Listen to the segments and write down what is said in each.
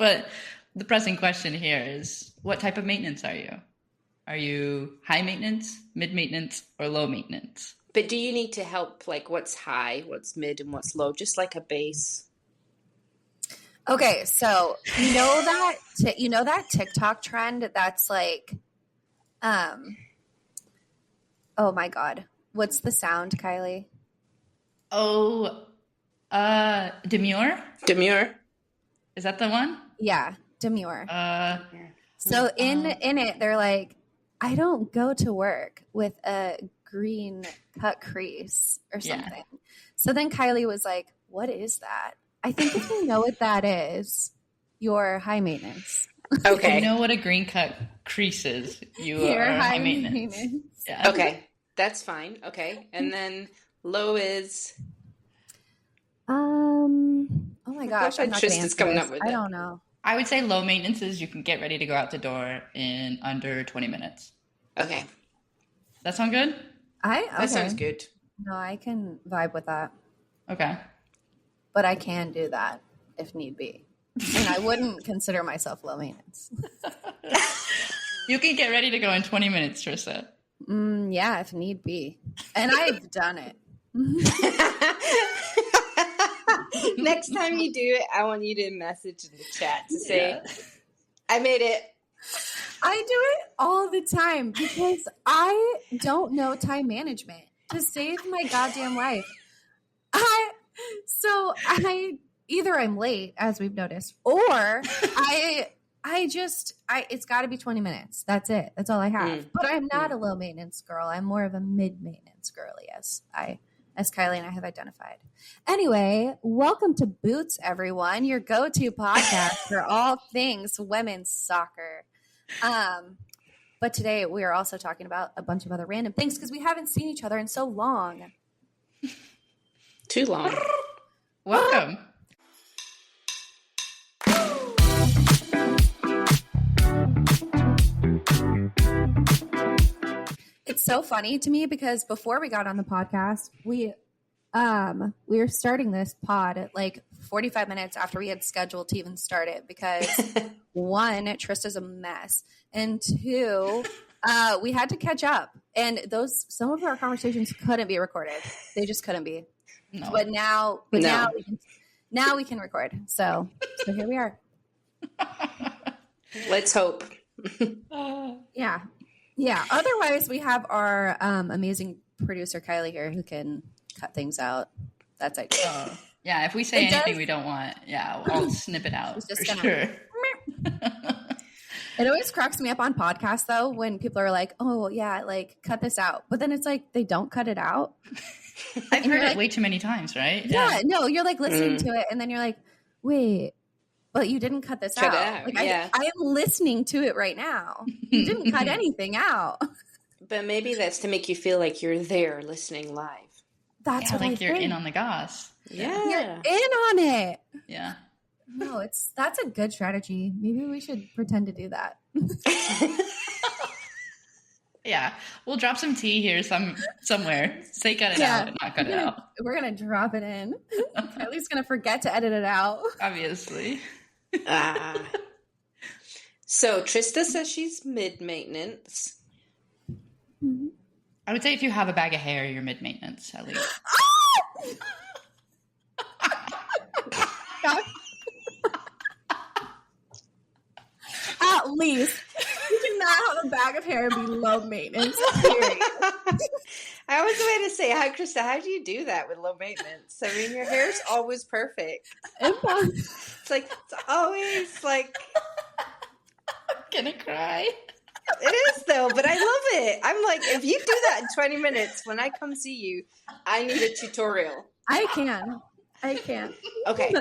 But the pressing question here is, what type of maintenance are you? Are you high maintenance, mid maintenance, or low maintenance? But do you need to help, like, what's high, what's mid, and what's low? Just like a base. Okay, so you know that TikTok trend that's like, oh my God, what's the sound, Kylie? Oh, demure? Demure. Is that the one? Yeah, demure. So in it, they're like, I don't go to work with a green cut crease or something. Yeah. So then Kylie was like, what is that? I think if you know what that is, you're high maintenance. Okay. If you know what a green cut crease is, you're high maintenance. Yeah. Okay. That's fine. Okay. And then low is... oh my gosh. I'm not Trista's coming up with it. I don't know. I would say low maintenance is you can get ready to go out the door in under 20 minutes. Okay. That sound good? That sounds good. No, I can vibe with that. Okay. But I can do that if need be. And I wouldn't consider myself low maintenance. You can get ready to go in 20 minutes, Trista. Yeah, if need be. And I've done it. Next time you do it, I want you to message in the chat to say, I made it. I do it all the time because I don't know time management to save my goddamn life. Either I'm late, as we've noticed, or it's got to be 20 minutes. That's it. That's all I have. But I'm not a low maintenance girl. I'm more of a mid maintenance girly, as Kylie and I have identified. Anyway, welcome to Boots, everyone, your go-to podcast for all things women's soccer. But today we are also talking about a bunch of other random things because we haven't seen each other in so long. Too long. Welcome. It's so funny to me because before we got on the podcast, we were starting this pod at like 45 minutes after we had scheduled to even start it because one, Trista's a mess, and two, we had to catch up, and some of our conversations couldn't be recorded. They just couldn't be. No. But now we can record. So here we are. Let's hope. Yeah. Otherwise, we have our amazing producer Kylie here who can cut things out. That's it. Yeah, if we say anything we don't want, I'll snip it out for sure. It always cracks me up on podcasts, though, when people are like, oh, yeah, like, cut this out. But then it's like they don't cut it out. I've heard it way too many times, right? Yeah, no, you're like listening to it, and then you're like, wait, but you didn't cut this out. Like, I am listening to it right now. You didn't cut anything out. But maybe that's to make you feel like you're there listening live. That's what like you're in on the goss. Yeah. You're in on it. Yeah. No, that's a good strategy. Maybe we should pretend to do that. Yeah. We'll drop some tea here somewhere. Say cut it out and not cut it out. We're going to drop it in. Kylie's going to forget to edit it out. Obviously. So Trista says she's mid-maintenance. Mm-hmm. I would say if you have a bag of hair, you're mid-maintenance, at least. At least. You cannot have a bag of hair and be low maintenance. Period. I was going to say, Trista, how do you do that with low maintenance? I mean, your hair's always perfect. It's like, it's always like... I'm going to cry. It is, though, but I love it. I'm like, if you do that in 20 minutes, when I come see you, I need a tutorial. I can. Okay.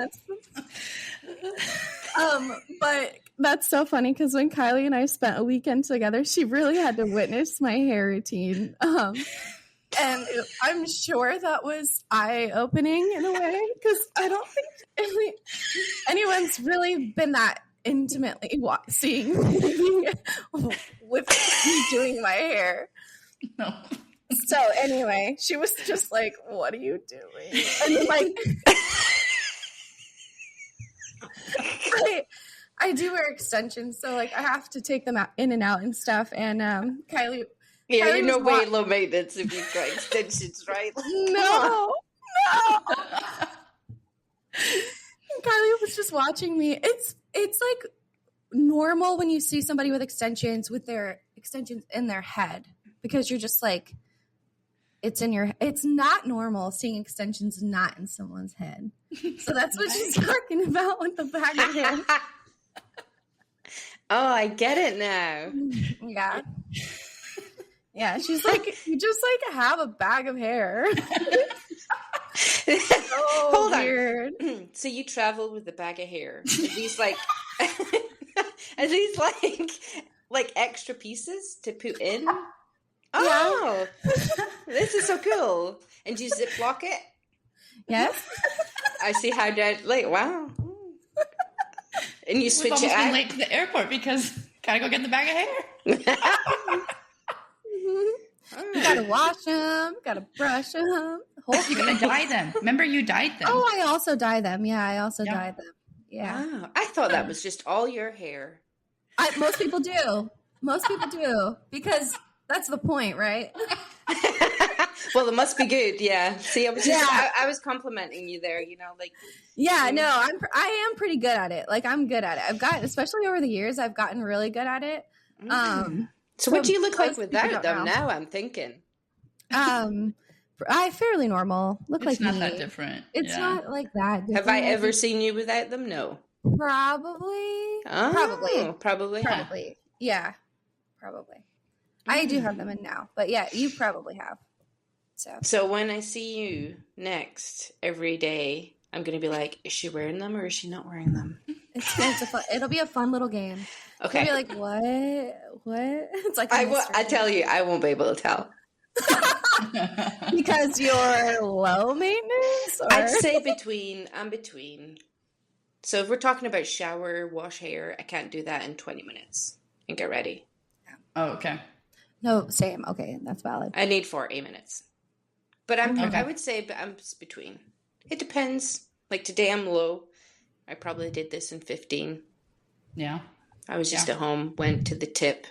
But that's so funny because when Kylie and I spent a weekend together, she really had to witness my hair routine. And I'm sure that was eye-opening in a way because I don't think anyone's really been that intimately seeing with me doing my hair. No. So anyway, she was just like, "What are you doing?" And then, like, I do wear extensions, so like I have to take them out in and out and stuff. And Kylie, Yeah, Kylie you're no was way low maintenance if you've got extensions, right? no. Kylie was just watching me. It's like normal when you see somebody with extensions with their extensions in their head, because you're just like, it's not normal seeing extensions not in someone's head. So that's what she's talking about with the bag of hair. Oh, I get it now. Yeah. Yeah, she's like, you just like have a bag of hair. So Hold weird. on. So you travel with a bag of hair. Are these like like extra pieces to put in? Oh, this is so cool. And do you Ziploc it? Yes. I see how that, like, wow. And you switch We've it almost been out? late to the airport because gotta go get the bag of hair. You gotta wash them, gotta brush them. You gotta dye them. Remember, you dyed them. Oh, I also dye them. Yeah, I also dye them. Yeah. Wow. I thought that was just all your hair. Most people do. Most people do, because that's the point, right? Well, it must be good. Yeah. See, I was just, I was complimenting you there, you know, like. Yeah, no, I am pretty good at it. Like, I'm good at it. I've gotten, especially over the years, I've gotten really good at it. So what do you look like without don't them know. now? I'm thinking. I fairly normal. Look it's like not me. that different. It's not like that different. Have I ever seen you without them? No. Probably. Oh, Probably. Yeah. Probably. I do have them in now, but yeah, you probably have. So when I see you next every day, I'm going to be like, is she wearing them or is she not wearing them? It'll be a fun little game. Okay. You'll be like, what? It's like I tell you, I won't be able to tell. Because you're low maintenance? Or? I'd say I'm between. So if we're talking about shower, wash hair, I can't do that in 20 minutes and get ready. Oh, okay. No, same. Okay, that's valid. I need 40 minutes. But I would say I'm between. It depends. Like today I'm low. I probably did this in 15. Yeah. I was just at home, went to the tip.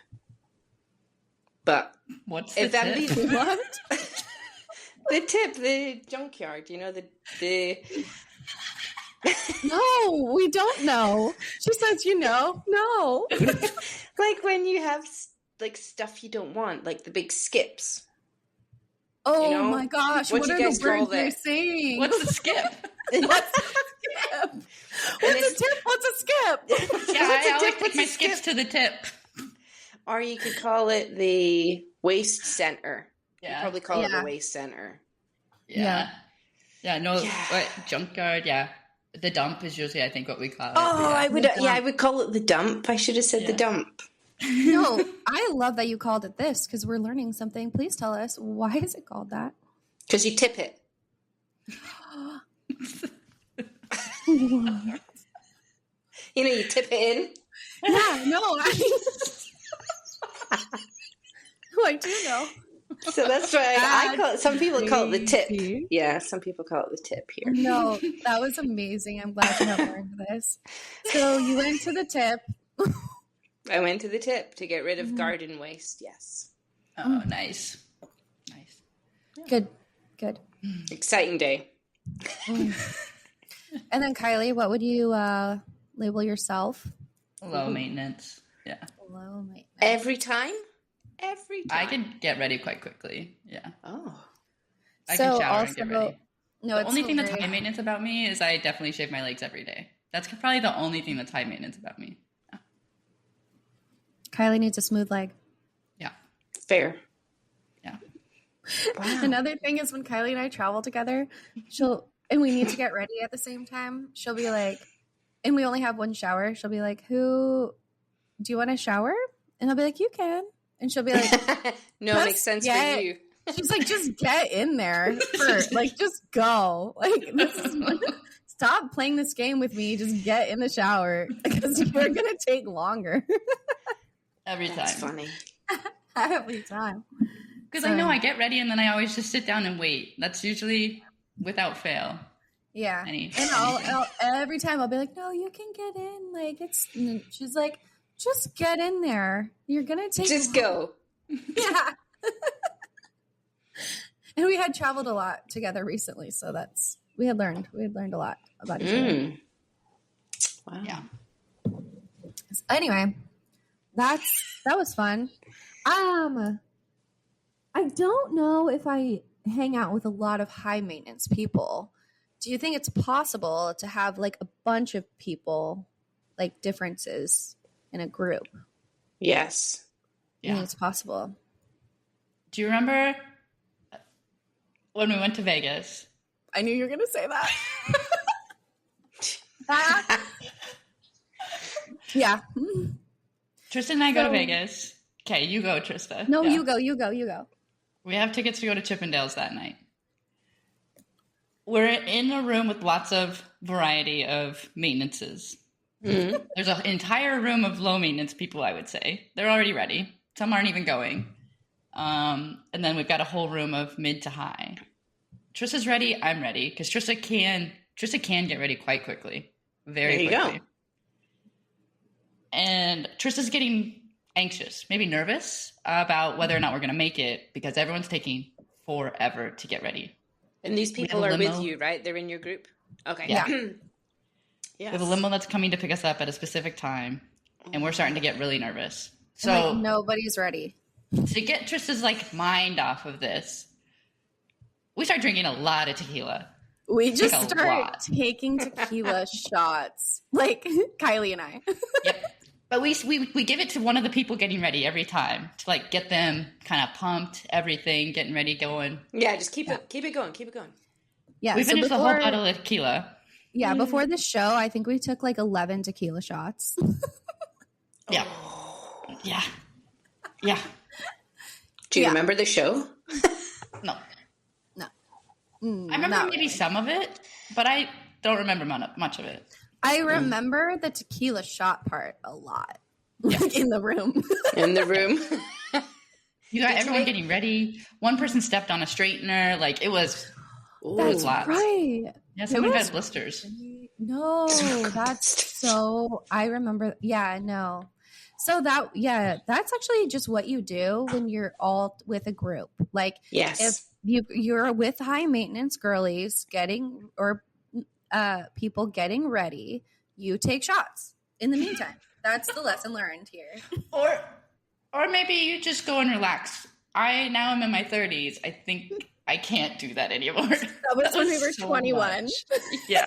But what's if the that tip? means what? The tip, the junkyard, you know, the No, we don't know. She says, no. like when you have like stuff you don't want, like the big skips. Oh, you know? my gosh. What What you are guys the words call you're that? saying? What's the skip? What's a skip? What's a tip? What's a skip? Yeah, I always take What's my a skips skip? to the tip. Or you could call it the waste center. Yeah. You probably call it the waste center. Yeah. What, junkyard, yeah. The dump is usually, I think, what we call it. Oh, I would call it the dump. I should have said the dump. No, I love that you called it this because we're learning something. Please tell us, why is it called that? Because you tip it. You know, you tip it in. Yeah, no. I do know. So that's why I call it. Some people call it the tip. Crazy. Yeah, some people call it the tip here. No, that was amazing. I'm glad you have learned this. So you went to the tip. I went to the tip to get rid of garden waste. Yes. Oh, nice. Good. Exciting day. And then Kylie, what would you label yourself? Low maintenance. Yeah. Low maintenance. Every time? I can get ready quite quickly. Yeah. Oh. I can shower and get ready. No, The only thing that's high maintenance about me is I definitely shave my legs every day. That's probably the only thing that's high maintenance about me. Yeah. Kylie needs a smooth leg. Yeah. Fair. Yeah. Wow. Another thing is when Kylie and I travel together, and we need to get ready at the same time, she'll be like, and we only have one shower, she'll be like, do you want to shower? And I'll be like, you can. And she'll be like, no, it makes sense for you. She's like, just get in there first. Like, just go. Like, stop playing this game with me. Just get in the shower because you're going to take longer. Every time. That's funny. Every time. Because I know I get ready and then I always just sit down and wait. That's usually without fail. Yeah. Any, and I'll every time I'll be like, no, you can get in. Like, and she's like, just get in there. You're going to take Just go. Yeah. And we had traveled a lot together recently. So we had learned a lot about each other. Wow. Yeah. Anyway, that was fun. I don't know if I hang out with a lot of high maintenance people. Do you think it's possible to have like a bunch of people, like differences in a group? Yes. I think it's possible. Do you remember when we went to Vegas? I knew you were going to say that. Yeah. Trista and I go to Vegas. Okay, you go, Trista. No, Yeah. you go. We have tickets to go to Chippendales that night. We're in a room with lots of variety of maintenances. Mm-hmm. There's an entire room of low maintenance people, I would say. They're already ready. Some aren't even going. And then we've got a whole room of mid to high. Trista's ready. I'm ready. Because Trista can get ready quite quickly. Very quickly. There you go. And Trista's getting anxious, maybe nervous about whether or not we're going to make it because everyone's taking forever to get ready. And these people are with you, right? They're in your group? Okay. Yeah. Yes. We have a limo that's coming to pick us up at a specific time, and we're starting to get really nervous. So like, nobody's ready. To get Trista's like mind off of this, we start drinking a lot of tequila. We just Like start taking tequila shots, like Kylie and I. Yep. But we give it to one of the people getting ready every time to like get them kind of pumped, everything, getting ready, going. Yeah, just keep it going. Yeah, we finished the whole bottle of tequila. Yeah, before the show, I think we took like 11 tequila shots. Yeah. Yeah. Yeah. Do you remember the show? No. I I remember maybe some of it, but I don't remember much of it. I remember the tequila shot part a lot. Like in the room. In the room. You got everyone getting ready. One person stepped on a straightener. Like it was That's lots. Right. Yeah, someone got blisters. No, that's so I remember. Yeah, no. So that's actually just what you do when you're all with a group. Like if you're with high maintenance girlies people getting ready, you take shots in the meantime. That's the lesson learned here. Or maybe you just go and relax. I now am in my 30s. I think I can't do that anymore. That was when we were 21. Yeah.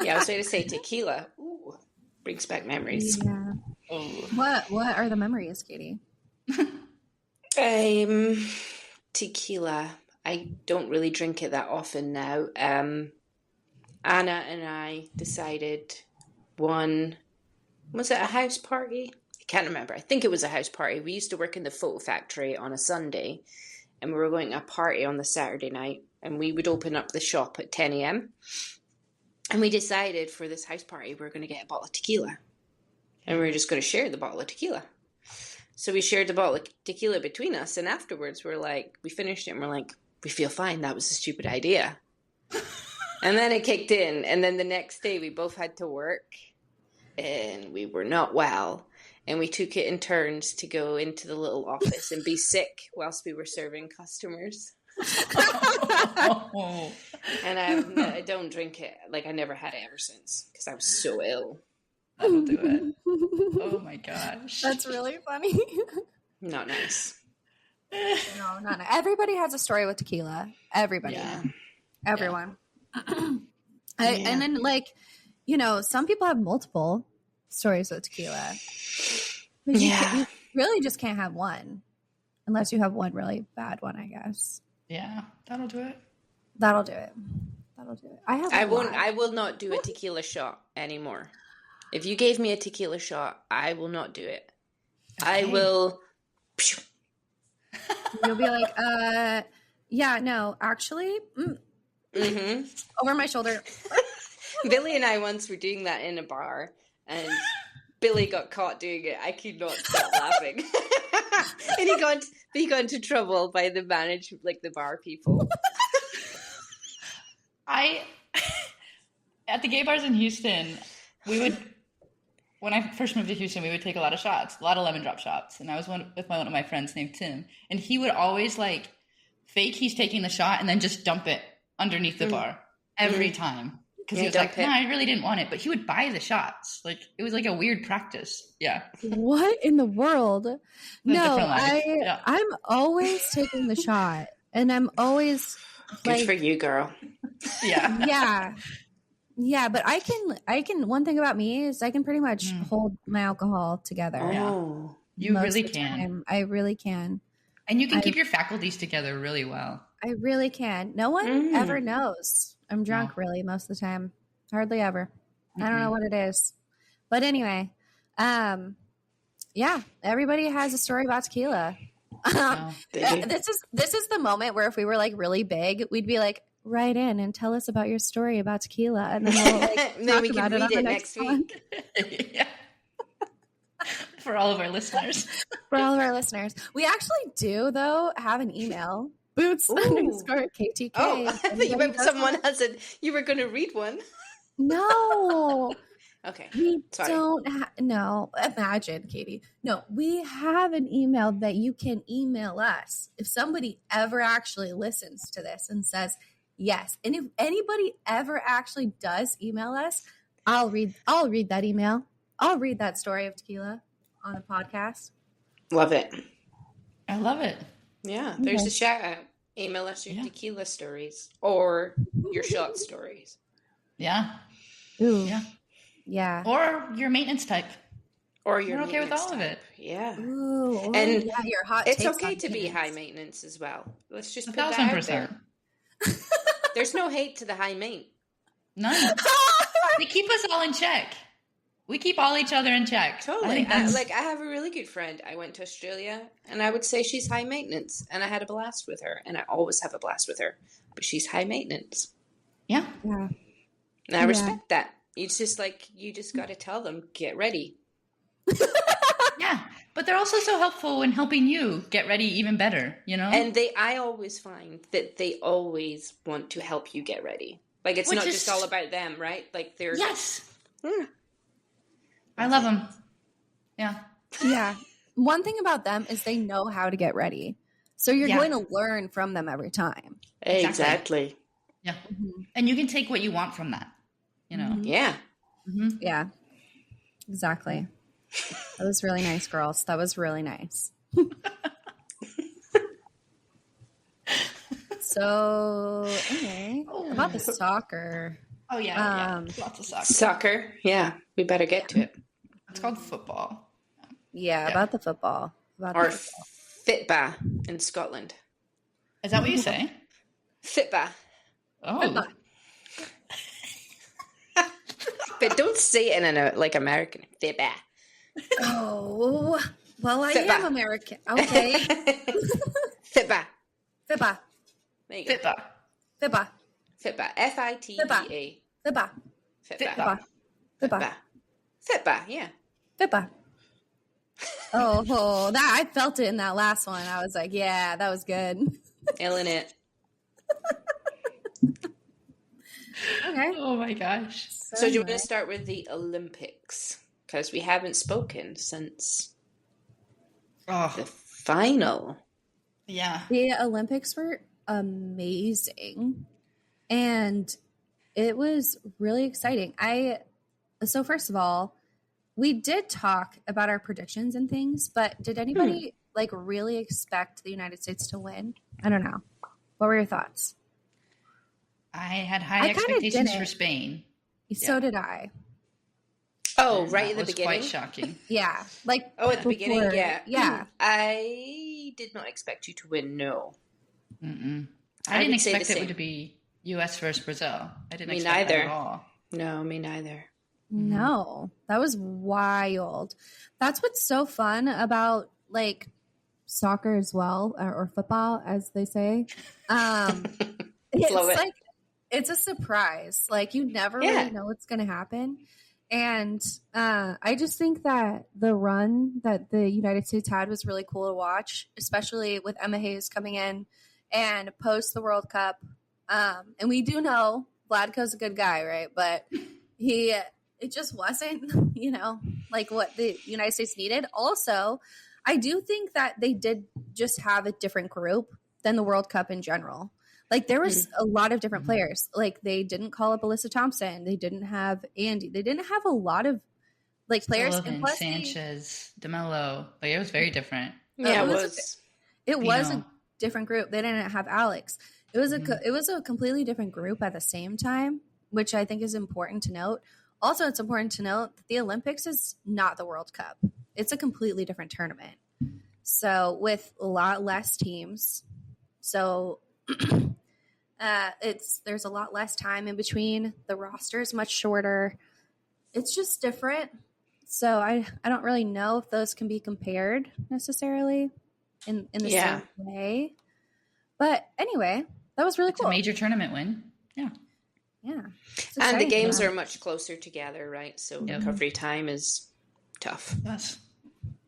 Yeah, I was going to say tequila. Ooh, brings back memories. Yeah. Oh. What are the memories, Katie? Tequila. I don't really drink it that often now. Anna and I decided was it a house party? I can't remember. I think it was a house party. We used to work in the photo factory on a Sunday, and we were going to a party on the Saturday night, and we would open up the shop at 10 a.m. And we decided for this house party, we're going to get a bottle of tequila, and we were just going to share the bottle of tequila. So we shared the bottle of tequila between us, and afterwards we finished it, and we're like, we feel fine. That was a stupid idea. And then it kicked in, and then the next day we both had to work, and we were not well. And we took it in turns to go into the little office and be sick whilst we were serving customers. And I don't drink it. Like, I never had it ever since because I was so ill. That'll do it. Oh my gosh. That's really funny. Not nice. No, not nice. Everybody has a story with tequila. Everybody. Yeah. Everyone. And then, like, some people have multiple stories with tequila. But you really just can't have one unless you have one really bad one, I guess. Yeah, that'll do it. That'll do it. I will not do a tequila shot anymore. If you gave me a tequila shot, I will not do it. Okay. I will. You'll be like, yeah, no, actually, over my shoulder. Billy and I once were doing that in a bar, and Billy got caught doing it. I could not stop laughing. And he got into trouble by the bar people. At the gay bars in Houston, when I first moved to Houston, we would take a lot of shots, a lot of lemon drop shots. And I was with one of my friends named Tim. And he would always like fake he's taking the shot and then just dump it underneath the bar every time. Because he was like, no, I really didn't want it. But he would buy the shots. Like, it was like a weird practice. Yeah. What in the world? No, I'm always taking the shot. And I'm always Good for you, girl. Yeah. Yeah. Yeah, but I can, one thing about me is I can pretty much hold my alcohol together. Oh, you really can. Time. I really can. And you can keep your faculties together really well. I really can. No one ever knows. I'm drunk really most of the time. Hardly ever. I don't know what it is. But anyway, yeah, everybody has a story about tequila. This is the moment where if we were like really big, we'd be like, write in and tell us about your story about tequila, and then we'll like then we can read it next week. Yeah. For all of our listeners. We actually do though have an email, boots_KTK. Oh, I thought someone has it. You were going to read one. No. Okay. We don't no, imagine, Katie. No, we have an email that you can email us. If somebody ever actually listens to this and says, yes. And if anybody ever actually does email us, I'll read that email. I'll read that story of tequila on a podcast. Love it. I love it. Yeah. There's a shout out. Email us your tequila stories or your shot stories. Yeah. Ooh. Yeah. Yeah. Or your maintenance type. Or you're okay with all of it. Yeah. Ooh, and your hot it's okay to be high maintenance as well. Let's just put that out there. There's no hate to the high main. None. They keep us all in check. We keep all each other in check. Totally. I have a really good friend. I went to Australia, and I would say she's high maintenance, and I had a blast with her, and I always have a blast with her. But she's high maintenance. Yeah. Yeah. And I respect that. It's just like, you just got to tell them, get ready. Yeah. But they're also so helpful in helping you get ready even better, you know? And I always find that they always want to help you get ready. Like, it's not just all about them, right? Like, they're... Yes. I love them. Yeah. Yeah. One thing about them is they know how to get ready. So you're going to learn from them every time. Exactly. Yeah. Mm-hmm. And you can take what you want from that, you know? Yeah. Mm-hmm. Yeah. Exactly. That was really nice, girls. That was really nice. So, anyway, about the soccer. Oh, yeah. Lots of soccer. Soccer. Yeah. We better get to it. It's called football. Yeah, about the football. Or Fitba in Scotland. Is that what you say? Fitba. Oh. Fitba. But don't say it in like American. Fitba. Oh, well, I Fitba. am American. Okay. Fitba. Fitba. There you go. Fitba. Fitba. Fitba. Fitba. Fitba. Fitba. Fitba. Fitba. Yeah. Fitba. Oh, that I felt it in that last one. I was like, yeah, that was good. Nailing it. Okay. Oh my gosh. So do you want to start with the Olympics? Because we haven't spoken since the final. Yeah. The Olympics were amazing. And it was really exciting. So first of all, we did talk about our predictions and things, but did anybody like really expect the United States to win? I don't know. What were your thoughts? I had high expectations for Spain. So did I. Oh, right at the beginning? Quite shocking. Yeah. Like at the beginning, yeah. Yeah. I did not expect you to win, no. Mm-mm. I didn't expect it to be U.S. versus Brazil. I didn't expect that at all. No, me neither. No, that was wild. That's what's so fun about like soccer as well, or football, as they say. It's like, it's a surprise. Like you never really know what's going to happen. And I just think that the run that the United States had was really cool to watch, especially with Emma Hayes coming in and post the World Cup. And we do know Vladko's a good guy, right? But it just wasn't, like what the United States needed. Also, I do think that they did just have a different group than the World Cup in general. Like there was a lot of different players. Like they didn't call up Alyssa Thompson. They didn't have Andy. They didn't have a lot of like players. Sullivan, and plus Sanchez, DeMello. Like it was very different. Yeah, it was a different group. They didn't have Alex. It was a completely different group at the same time, which I think is important to note. Also, it's important to note that the Olympics is not the World Cup. It's a completely different tournament. So with a lot less teams, so there's a lot less time in between. The roster is much shorter. It's just different. So I don't really know if those can be compared necessarily in the same way. But anyway, that was really cool. It's a major tournament win. Yeah. Yeah. And the games are much closer together, right? So recovery time is tough. Yes.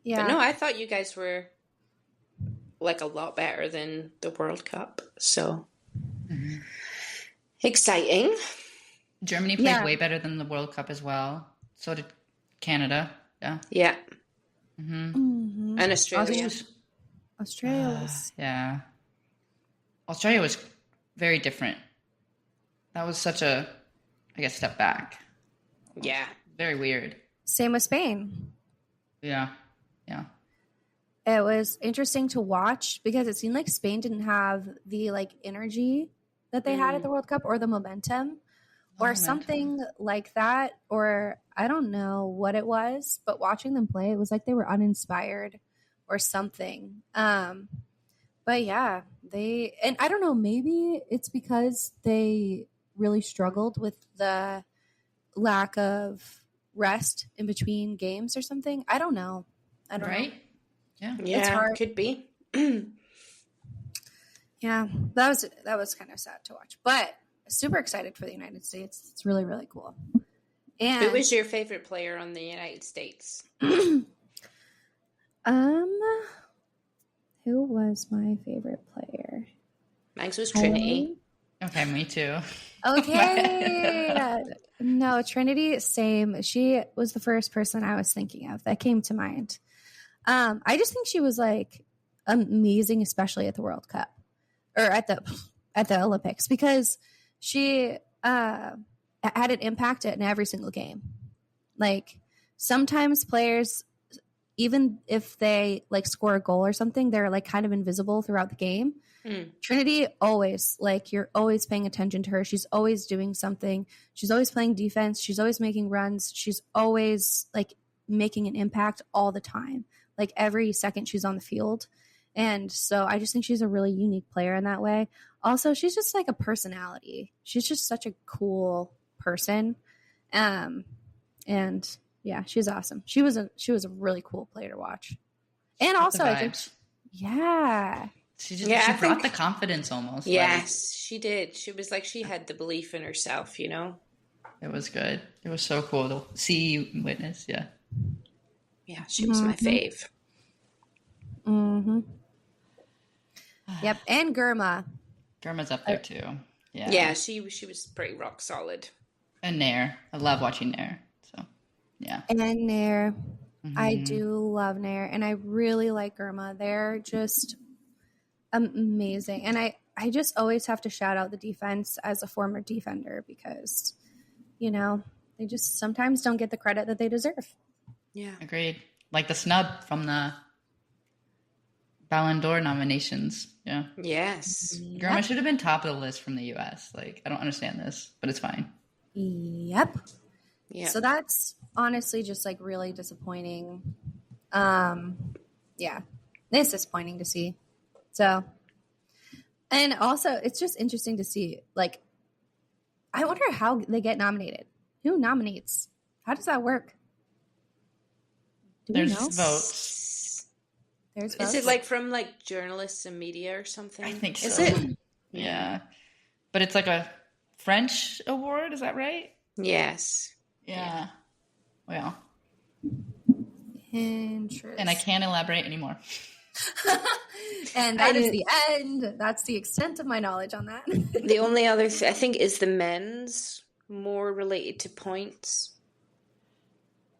Yeah. But no, I thought you guys were like a lot better than the World Cup. So exciting. Germany played way better than the World Cup as well. So did Canada. Yeah. Yeah. Mm-hmm. And Australia. Australia was... yeah. Australia was very different. That was such a, I guess, step back. Yeah. Very weird. Same with Spain. Yeah. Yeah. It was interesting to watch because it seemed like Spain didn't have the like energy that they had at the World Cup or the momentum or something like that. Or I don't know what it was, but watching them play, it was like they were uninspired or something. But yeah, and I don't know, maybe it's because they really struggled with the lack of rest in between games or something. I don't know. Right? Yeah. Yeah, it's hard. Could be. Yeah, that was kind of sad to watch, but super excited for the United States. It's really, really cool. And who was your favorite player on the United States? Who was my favorite player? Mine was Trinity. Okay, me too. Okay. No, Trinity, same. She was the first person I was thinking of that came to mind. I just think she was like amazing, especially at the World Cup or at the Olympics, because she had an impact in every single game. Like sometimes players, even if they like score a goal or something, they're like kind of invisible throughout the game. Trinity always, like, you're always paying attention to her. She's always doing something. She's always playing defense. She's always making runs. She's always like making an impact all the time. Like every second she's on the field. And so I just think she's a really unique player in that way. Also, she's just like a personality. She's just such a cool person. And yeah, she's awesome. She was a really cool player to watch. And also I think she brought the confidence almost. Yes, she did. She was like, she had the belief in herself, you know? It was good. It was so cool to see, witness. Yeah. Yeah, she was my fave. Yep. And Gurma. Gurma's up there too. Yeah. Yeah, she was pretty rock solid. And Nair. I love watching Nair. So, yeah. And Nair. I do love Nair. And I really like Gurma. They're just amazing. And I just always have to shout out the defense as a former defender because, you know, they just sometimes don't get the credit that they deserve. Yeah. Agreed. Like the snub from the Ballon d'Or nominations. Yeah. Yes. Gurma should have been top of the list from the U.S. Like, I don't understand this, but it's fine. Yep. Yeah. So that's honestly just like really disappointing. Yeah. It's disappointing to see. So, and also it's just interesting to see, like, I wonder how they get nominated. Who nominates? How does that work? Do we know? Votes. There's votes. Is it like from like journalists and media or something? I think so. Is it? Yeah. But it's like a French award, is that right? Yes. Yeah. Well. Interesting. And I can't elaborate anymore. And that is the end. That's the extent of my knowledge on that. The only other I think is the men's, more related to points.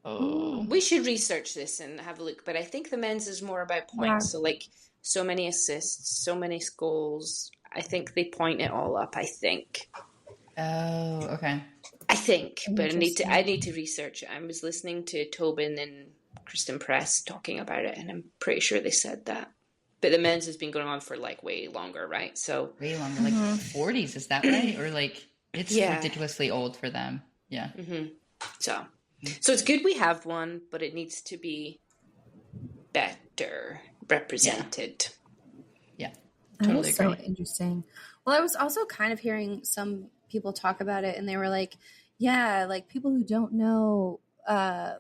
Oh. We should research this and have a look, but I think the men's is more about points. So like so many assists, so many goals. I think they point it all up, I think. Oh, okay. I think, but I need to research it. I was listening to Tobin and Kristen Press talking about it, and I'm pretty sure they said that. But the men's has been going on for like way longer, right? So way longer, like 40s, is that right? Or like it's ridiculously old for them. Yeah. Mm-hmm. So it's good we have one, but it needs to be better represented. Yeah. Totally agree. So interesting. Well, I was also kind of hearing some people talk about it, and they were like, yeah, like people who don't know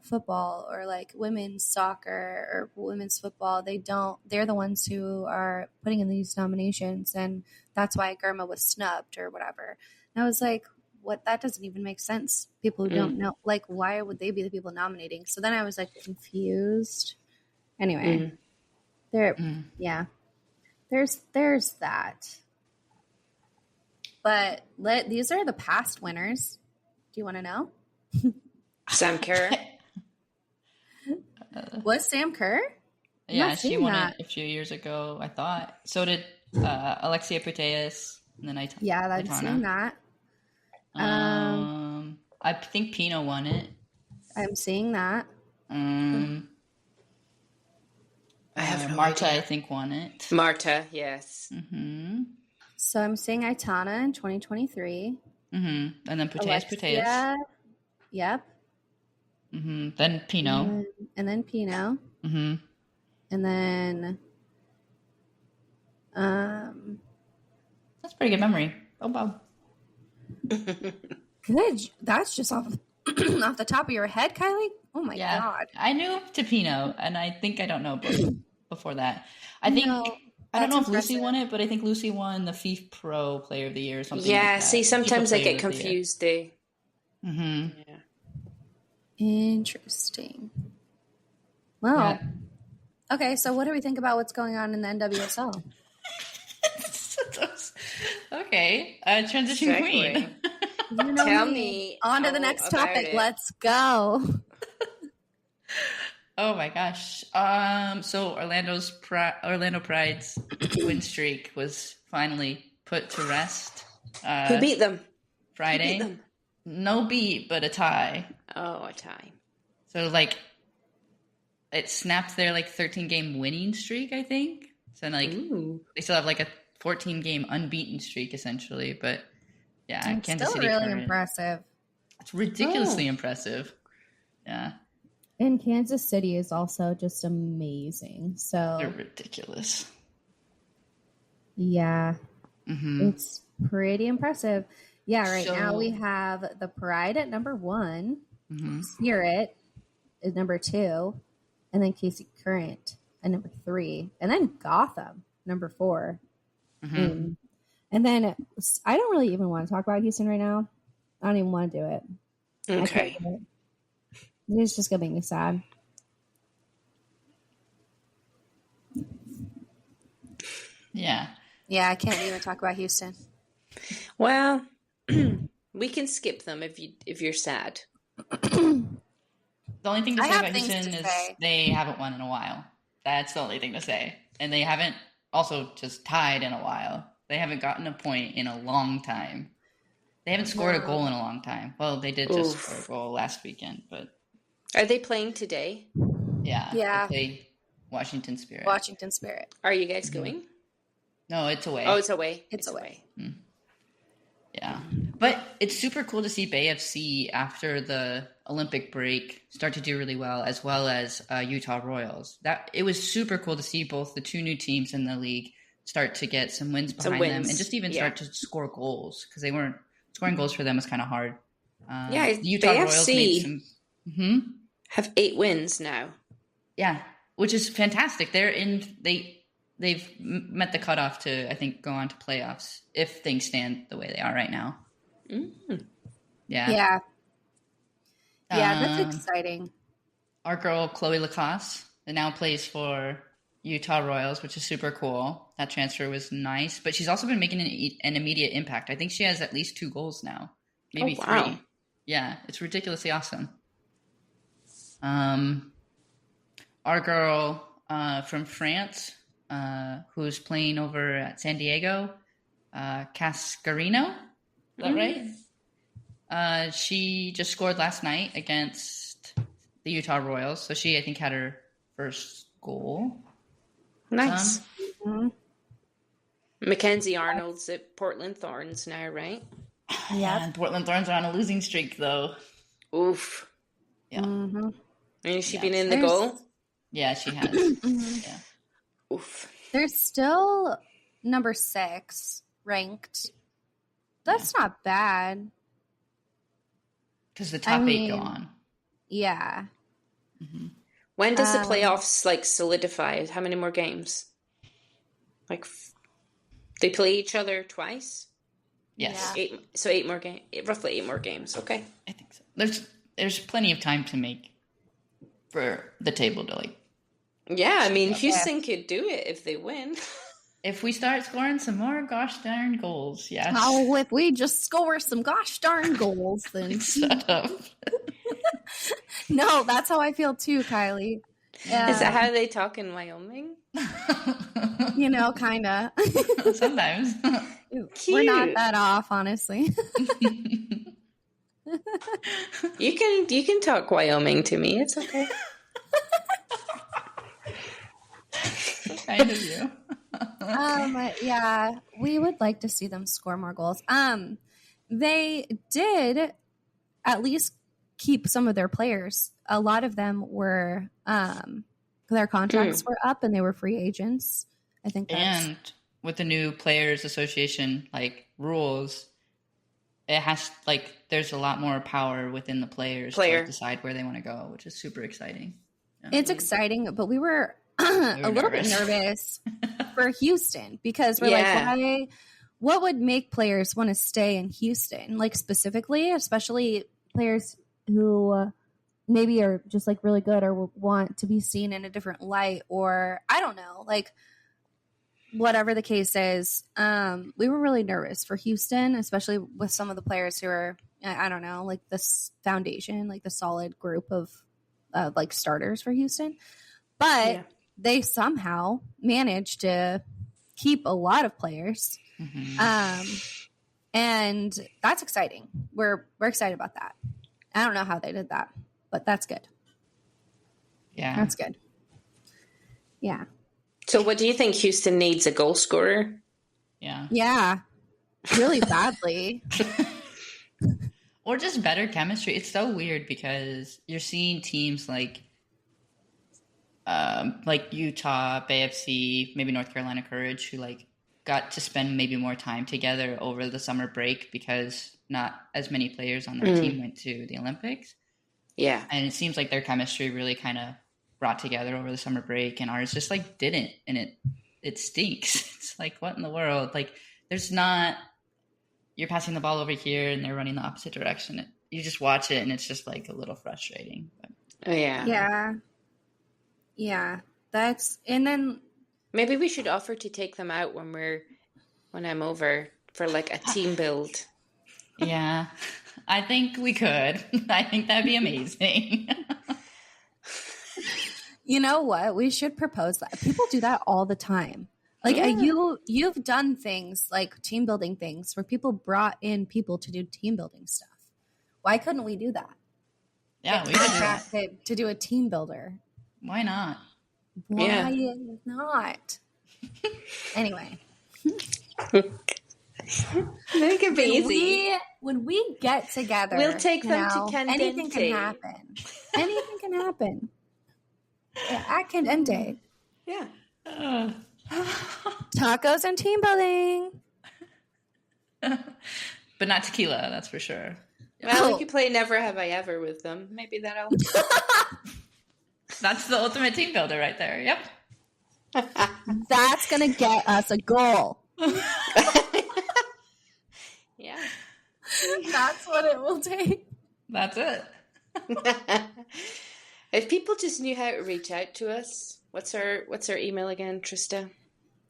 football or like women's soccer or women's football, they're the ones who are putting in these nominations, and that's why Girma was snubbed or whatever. And I was like, what? That doesn't even make sense. People who don't know, like, why would they be the people nominating? So then I was like confused. Anyway, there's that. But these are the past winners. Do you want to know? Sam Kerr. Was Sam Kerr? Yeah, she won it a few years ago, I thought. So did Alexia Putellas. And then I've seen that. I think Pino won it. I'm seeing that. I have no Marta, idea. I think, won it. Marta, yes. Mm-hmm. So I'm seeing Aitana in 2023. Mm-hmm. And then Putellas. Yep. Mm-hmm. Then Pino. And then Pino. Mm-hmm. And then that's pretty good memory. Oh, wow. Good. That's just off the top of your head, Kylie? Oh my God. I knew Pino, and I think I don't know before that. I don't know if Lucy won it, but I think Lucy won the FIFA Pro Player of the Year or something. Yeah, like see, sometimes I get confused. Mm-hmm. Yeah. Interesting. Well, okay, so what do we think about what's going on in the NWSL? Okay, transition queen. Tell me. On to the next topic. Let's go. Oh my gosh. So Orlando Pride's win streak was finally put to rest. Who beat them? Friday. Who beat them? No beat, but a tie. Oh, a tie. So like it snapped their like 13-game winning streak, I think. So like they still have like a 14-game unbeaten streak essentially, but yeah, it's Kansas still City really impressive. It's ridiculously impressive. Yeah. And Kansas City is also just amazing. So they're ridiculous. Yeah. It's pretty impressive. Yeah, now we have the Pride at number 1, Spirit is number 2, and then Casey Current at number 3, and then Gotham number 4. And then I don't really even want to talk about Houston right now. I don't even want to do it. Okay. It's just gonna make me sad. Yeah. Yeah, I can't even talk about Houston. Well, we can skip them if you're sad. The only thing to say about Houston is they haven't won in a while. That's the only thing to say. And they haven't also just tied in a while. They haven't gotten a point in a long time. They haven't scored a goal in a long time. Well, they did just score a goal last weekend, but... Are they playing today? Yeah. They play Washington Spirit. Are you guys going? No, it's away. Oh, it's away. It's away. Yeah. But it's super cool to see Bay FC after the Olympic break start to do really well as Utah Royals. It was super cool to see both the two new teams in the league start to get some wins behind them and just even start to score goals because they weren't scoring goals for them was kind of hard. The Utah Royals made some have 8 wins now. Yeah, which is fantastic. They've met the cutoff to, I think, go on to playoffs if things stand the way they are right now. Yeah, that's exciting. Our girl Chloe Lacoste now plays for Utah Royals, which is super cool. That transfer was nice, but she's also been making an immediate impact. I think she has at least 2 goals now, maybe 3. Yeah, it's ridiculously awesome. Our girl from France, who's playing over at San Diego, Cascarino, is that right? She just scored last night against the Utah Royals, so she, I think, had her first goal. Nice. Mackenzie Arnold's at Portland Thorns now, right? Yeah, and Portland Thorns are on a losing streak, though. Oof. Yeah. And has she been in the goal? Yeah, she has. Yeah. Oof. They're still number 6 ranked. That's not bad. Because the top 8 go on. Yeah. Mm-hmm. When does the playoffs like solidify? How many more games? Like they play each other twice? Yes. Yeah. 8 more games. Roughly 8 more games. Okay. I think so. There's plenty of time to make for the table to like. Yeah, I mean, Houston could do it if they win. If we start scoring some more gosh darn goals, yes. Oh, if we just score some gosh darn goals, then shut up. No, that's how I feel too, Kylie. Is that how they talk in Wyoming? You know, kind of. Sometimes. We're not that off, honestly. You can talk Wyoming to me. It's okay. Kind of you. Yeah, we would like to see them score more goals. They did at least keep some of their players. A lot of them were their contracts were up and they were free agents. I think that's... And with the new Players Association like rules, it has like there's a lot more power within the players to like, decide where they want to go, which is super exciting. Yeah. It's exciting, but we were a little bit nervous for Houston because we're like, what would make players want to stay in Houston? Like specifically, especially players who maybe are just like really good or want to be seen in a different light, or I don't know, like whatever the case is. We were really nervous for Houston, especially with some of the players who are, I don't know, like this foundation, like the solid group of like starters for Houston. But they somehow managed to keep a lot of players. And that's exciting. We're excited about that. I don't know how they did that, but that's good. Yeah. That's good. Yeah. So what do you think? Houston needs a goal scorer? Yeah. Yeah. Really badly. Or just better chemistry. It's so weird because you're seeing teams like Utah, Bay FC, maybe North Carolina Courage, who like got to spend maybe more time together over the summer break because not as many players on their team went to the Olympics. Yeah. And it seems like their chemistry really kind of brought together over the summer break, and ours just like didn't, and it stinks. It's like, what in the world? Like there's not, you're passing the ball over here and they're running the opposite direction. You just watch it and it's just like a little frustrating. But. Oh yeah. Yeah. That's, and then maybe we should offer to take them out when I'm over for like a team build. Yeah, I think we could. I think that'd be amazing. You know what? We should propose that. People do that all the time. Like you've done things like team building things where people brought in people to do team building stuff. Why couldn't we do that? Yeah, we could do that. To do a team builder. Why not? Why not? Anyway. Make it be easy. When we get together, we'll take them to Candente. Anything can happen. Anything can happen. At Candente. Yeah. Tacos and team building. But not tequila, that's for sure. Well, we could play Never Have I Ever with them. Maybe that'll... That's the ultimate team builder right there. Yep. That's going to get us a goal. Yeah. That's what it will take. That's it. If people just knew how to reach out to us, What's our email again, Trista?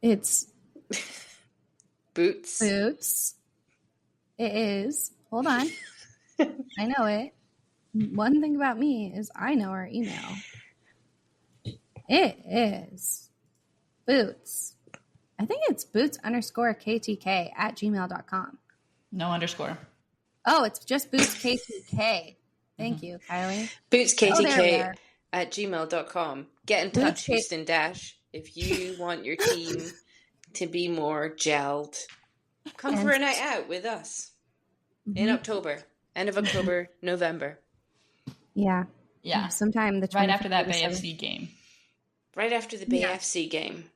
It's Boots. Boots. It is. Hold on. I know it. One thing about me is I know our email. It is Boots. I think it's boots_KTK@gmail.com. No underscore. Oh, it's just BootsKTK. Thank you, Kylie. BootsKTK@gmail.com. Get in touch, K- Houston Dash, if you want your team to be more gelled. Come for a night out with us in October. End of October, November. Yeah. Yeah. Sometime the right after that Bay 27th. FC game. Right after the Bay FC game.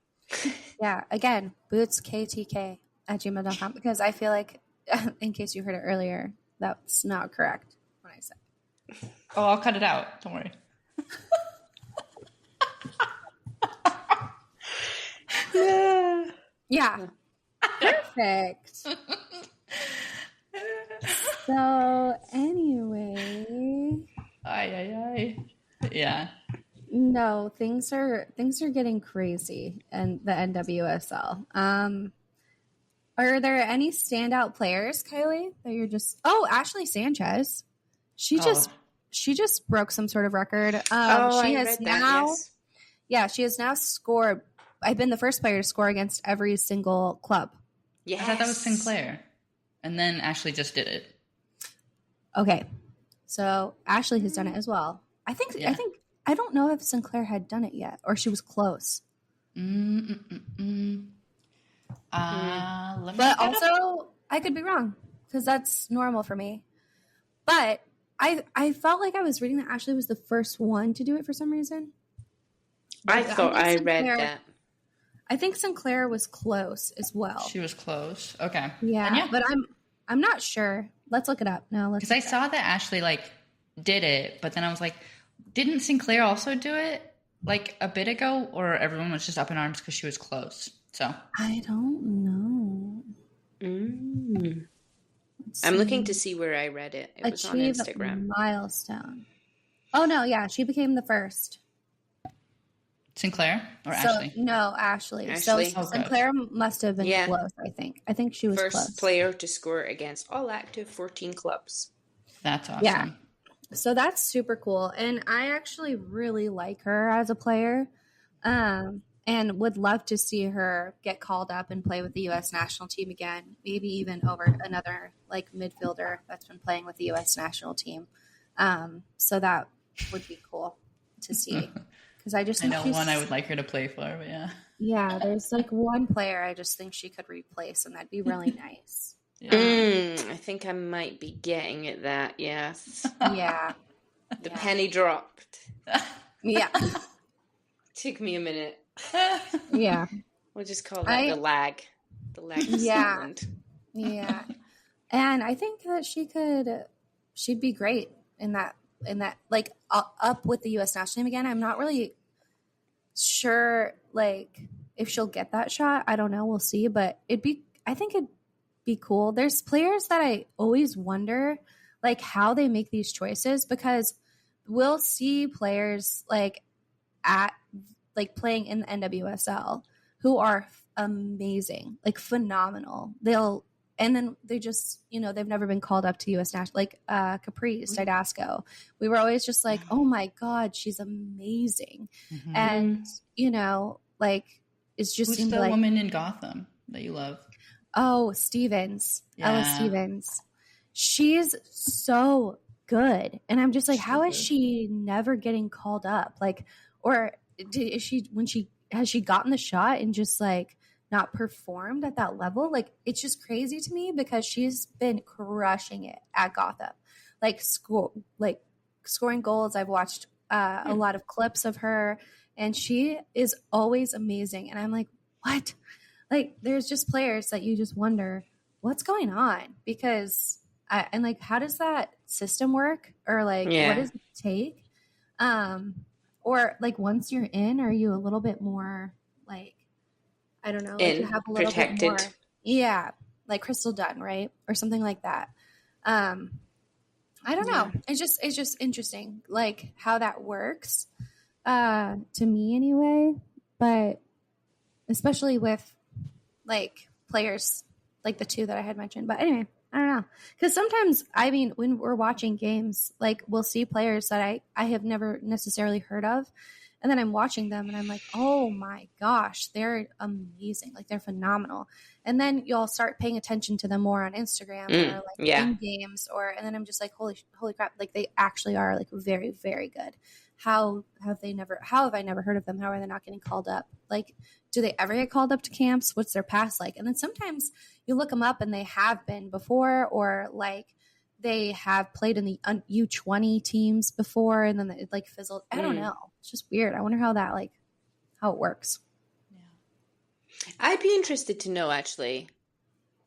Yeah. Again, BootsKTK@gmail.com, because I feel like, in case you heard it earlier, that's not correct when I said. Oh, I'll cut it out. Don't worry. Yeah. Perfect. So anyway, yeah. no, things are getting crazy in the NWSL. Are there any standout players, Kylie, that you're just? Oh, Ashley Sanchez. She just broke some sort of record. She has now. Yes. Yeah, she has now scored. I've been the first player to score against every single club. Yes. I thought that was Sinclair. And then Ashley just did it. Okay. So Ashley has done it as well. I don't know if Sinclair had done it yet, or she was close. But also, I could be wrong, because that's normal for me. But I felt like I was reading that Ashley was the first one to do it for some reason. I thought I read that. I think Sinclair was close as well. She was close. Okay. Yeah. But I'm not sure. Let's look it up now. Because I saw that Ashley did it, but then I was like, didn't Sinclair also do it a bit ago, or everyone was just up in arms because she was close? So I don't know. I'm looking to see where I read it. It was on Instagram. Milestone. Oh no, yeah, she became the first. Sinclair or Ashley? No, Ashley. So Sinclair must have been close, I think. I think she was first close. Player to score against all active 14 clubs. That's awesome. Yeah. So that's super cool. And I actually really like her as a player, and would love to see her get called up and play with the U.S. national team again, maybe even over another midfielder that's been playing with the U.S. national team. So that would be cool to see. Because I know one I would like her to play for, but yeah. Yeah, there's one player I just think she could replace, and that'd be really nice. I think I might be getting at that, yes. Yeah. The penny dropped. Yeah. Took me a minute. Yeah. We'll just call that the lag. The lag of Scotland. Yeah. And I think that she'd be great in that up with the U.S. national team again. I'm not really sure if she'll get that shot. I don't know. We'll see. But I think it'd be cool. There's players that I always wonder how they make these choices, because we'll see players at playing in the NWSL who are amazing, phenomenal. And then they just, they've never been called up to U.S. national, Caprice Didasco. We were always just oh my God, she's amazing. Mm-hmm. And, it's just who's the woman in Gotham that you love? Oh, Stevens. Yeah. Ella Stevens. She's so good. And I'm just how is she never getting called up? Or has she gotten the shot and just not performed at that level? It's just crazy to me, because she's been crushing it at Gotham. Scoring goals. I've watched a lot of clips of her, and she is always amazing. And I'm what? There's just players that you just wonder what's going on, because how does that system work, or what does it take? Or once you're in, are you a little bit more I don't know, you have a little protected. bit more, yeah, Crystal Dunn, right, or something like that. I don't know. It's just interesting, how that works. to me anyway, but especially with like players like the two that I had mentioned. But anyway, I don't know. Because sometimes, I mean, when we're watching games, like we'll see players that I have never necessarily heard of. And then I'm watching them and I'm like, oh my gosh, they're amazing. Like they're phenomenal. And then you'll start paying attention to them more on Instagram or like in games and then I'm just like, holy crap. Like they actually are like very, very good. How have I never heard of them? How are they not getting called up? Like, do they ever get called up to camps? What's their past like? And then sometimes you look them up and they have been before, or like they have played in the U20 teams before and then it like fizzled. I don't know. It's just weird. I wonder how it works. Yeah. I'd be interested to know, actually,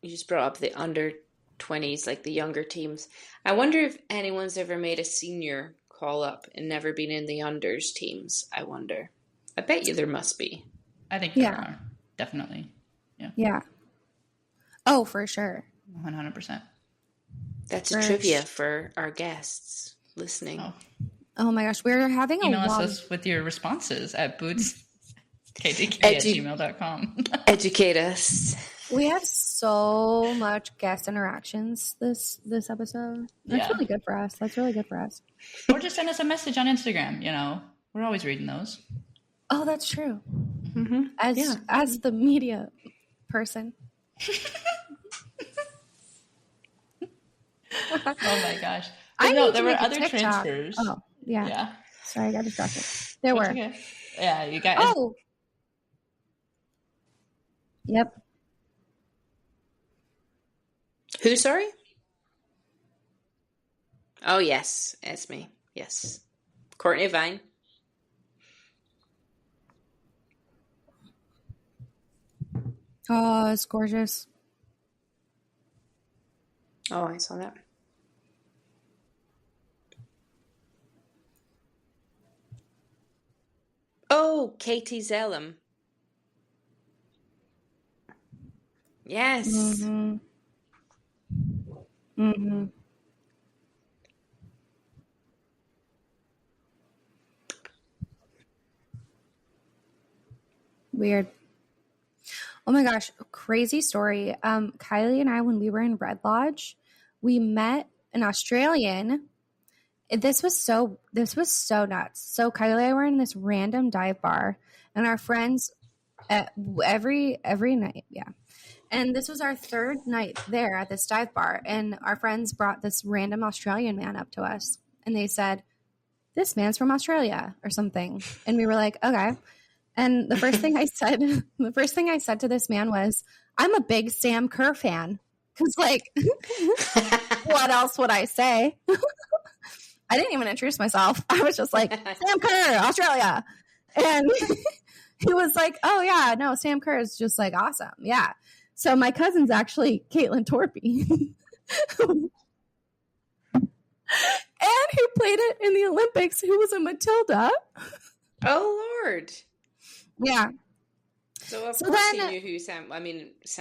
you just brought up the under 20s, like the younger teams. I wonder if anyone's ever made a senior call up and never been in the unders teams. I wonder. I bet you there must be. I think there are. Definitely. Yeah. Yeah. Oh, for sure. 100%. That's a trivia for our guests listening. Oh my gosh. We're having Email us with your responses at bootskdk@gmail.com. Educate us. We have so much guest interactions this episode. That's really good for us. Or just send us a message on Instagram. You know, we're always reading those. Oh, that's true. Mm-hmm. As the media person. Oh my gosh. I know there were other transfers. Oh, yeah. Sorry, I got distracted. There were. Okay. Yeah, you guys. Oh. Yep. Who, sorry? Oh, yes. It's me. Yes. Courtney Vine. Oh, it's gorgeous. Oh, I saw that. Oh, Katy Zellum. Yes. Mm-hmm. Mm-hmm. Weird. Oh my gosh, crazy story. Kylie and I, when we were in Red Lodge, we met an Australian. This was so nuts. So Kylie and I were in this random dive bar, and our friends every night, and this was our third night there at this dive bar, and our friends brought this random Australian man up to us, and they said, "This man's from Australia" or something, and we were like, "Okay." And the first thing I said to this man was, "I'm a big Sam Kerr fan." Because, like, what else would I say? I didn't even introduce myself. I was just like, Sam Kerr, Australia. And he was like, oh, yeah, no, Sam Kerr is just, like, awesome. Yeah. So my cousin's actually Caitlin Torpy. And who played it in the Olympics, who was a Matilda. Oh, Lord. Yeah. So, of course you knew who Sam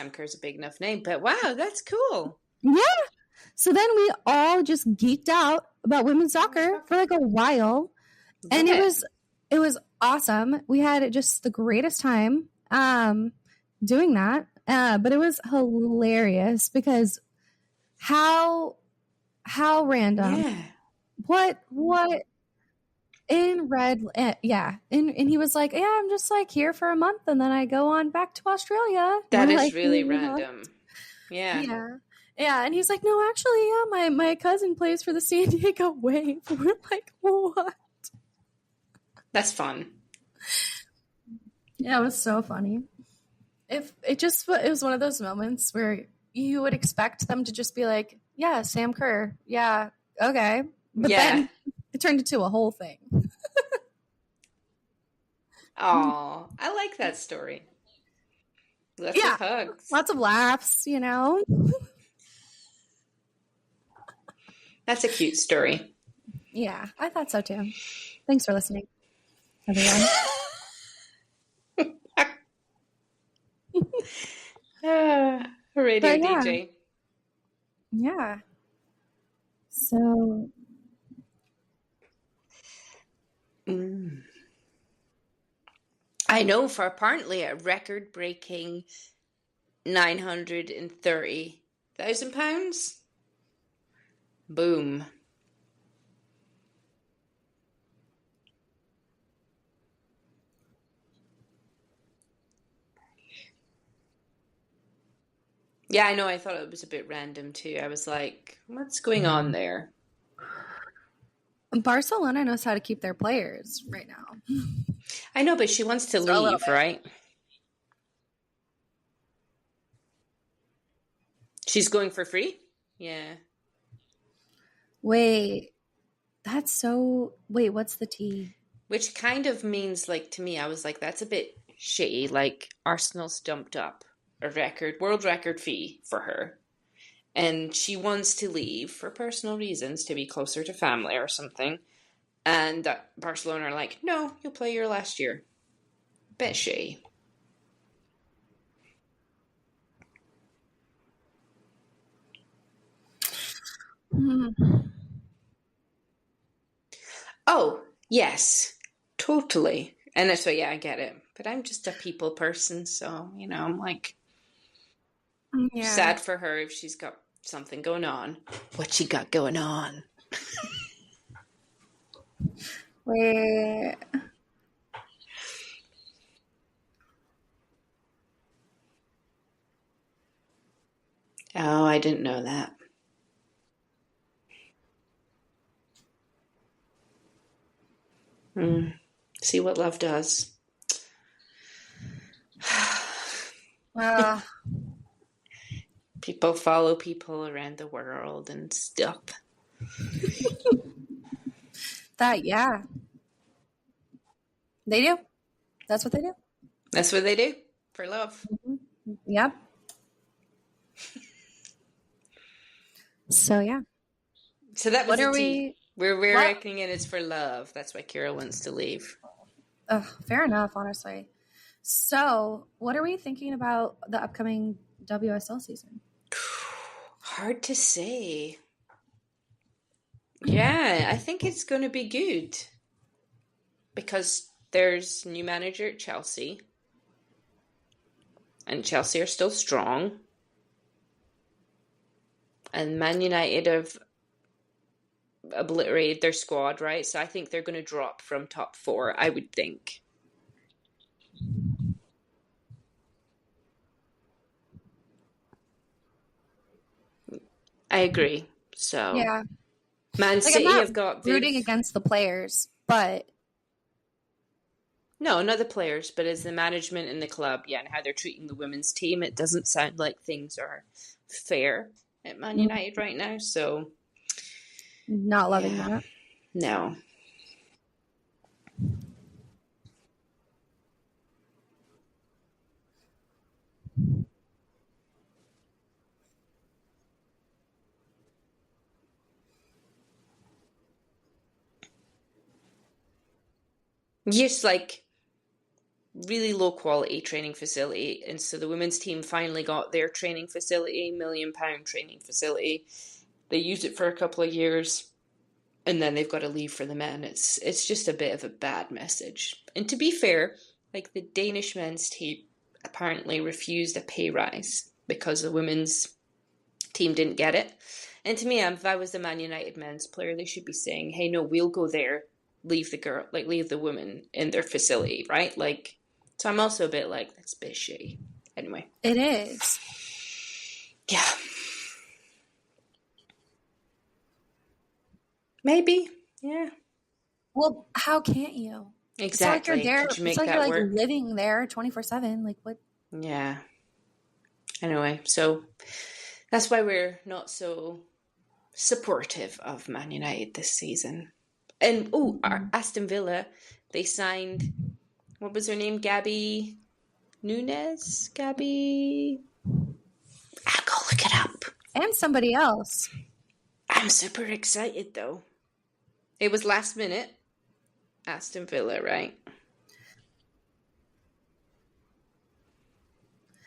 Kerr's a big enough name, but wow, that's cool. Yeah. So then we all just geeked out about women's soccer for like a while. And it was awesome. We had just the greatest time doing that. But it was hilarious because how random. Yeah. What in Red, and he was like, yeah, I'm just like here for a month and then I go on back to Australia. That is like, really random. Yeah. And he's like, no, actually, yeah, my cousin plays for the San Diego Wave. We're like, what? That's fun. Yeah, it was so funny. It was one of those moments where you would expect them to just be like, yeah, Sam Kerr. Yeah. Okay. But then it turned into a whole thing. Oh, I like that story. Lots of hugs. Lots of laughs, you know. That's a cute story. Yeah, I thought so too. Thanks for listening, everyone. Radio DJ. Yeah. So. I know, for apparently a record-breaking £930,000. Boom. Yeah, I know. I thought it was a bit random too. I was like, what's going on there? Barcelona knows how to keep their players right now. I know, but she wants to leave, right? She's going for free? Yeah. Wait, what's the T? Which kind of means, like, to me, I was like, that's a bit shitty. Like, Arsenal's dumped up a world record fee for her. And she wants to leave for personal reasons, to be closer to family or something. And Barcelona are like, no, you'll play your last year. Bit shitty. Oh, yes, totally. And that's why, yeah, I get it. But I'm just a people person, so, I'm like, sad for her if she's got something going on. What she got going on? Wait. Oh, I didn't know that. See what love does. People follow people around the world and stuff. Yeah. They do. That's what they do. That's what they do for love. Mm-hmm. Yep. So, yeah. So that was We're reckoning it as for love. That's why Kira wants to leave. Fair enough, honestly. So, what are we thinking about the upcoming WSL season? Hard to say. Yeah, I think it's going to be good. Because there's new manager at Chelsea. And Chelsea are still strong. And Man United have obliterated their squad, right? So I think they're going to drop from top 4, I would think. I agree. So yeah, Man City have got rooting against the players, but no, not the players, but as the management in the club, yeah, and how they're treating the women's team, it doesn't sound like things are fair at Man United right now. So not loving that. No. Just like really low quality training facility. And so the women's team finally got their training facility, £1 million training facility. They used it for a couple of years and then they've got to leave for the men. It's just a bit of a bad message. And to be fair, like the Danish men's team apparently refused a pay rise because the women's team didn't get it. And to me, if I was the Man United men's player, they should be saying, hey, no, we'll go there, leave the women in their facility, right? Like, so I'm also a bit like, that's a bit shitty. Anyway. It is. Yeah. Maybe. Yeah. Well, how can't you? Exactly. It's like you're there. Living there 24/7. Like what? Yeah. Anyway, so that's why we're not so supportive of Man United this season. And Aston Villa, they signed, what was her name? Gabby Nunes? I'll go look it up. And somebody else. I'm super excited though. It was last minute. Aston Villa, right?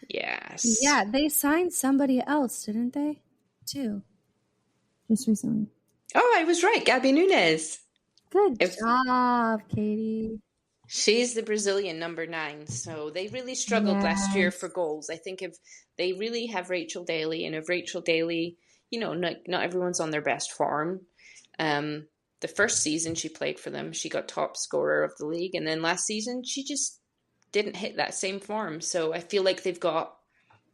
Yes. Yeah, they signed somebody else, didn't they? Too. Just recently. Oh, I was right. Gabby Nunes. Good job, Katy. She's the Brazilian number 9. So they really struggled last year for goals. I think if they really have Rachel Daly, and if Rachel Daly, not everyone's on their best form. The first season she played for them, she got top scorer of the league. And then last season, she just didn't hit that same form. So I feel like they've got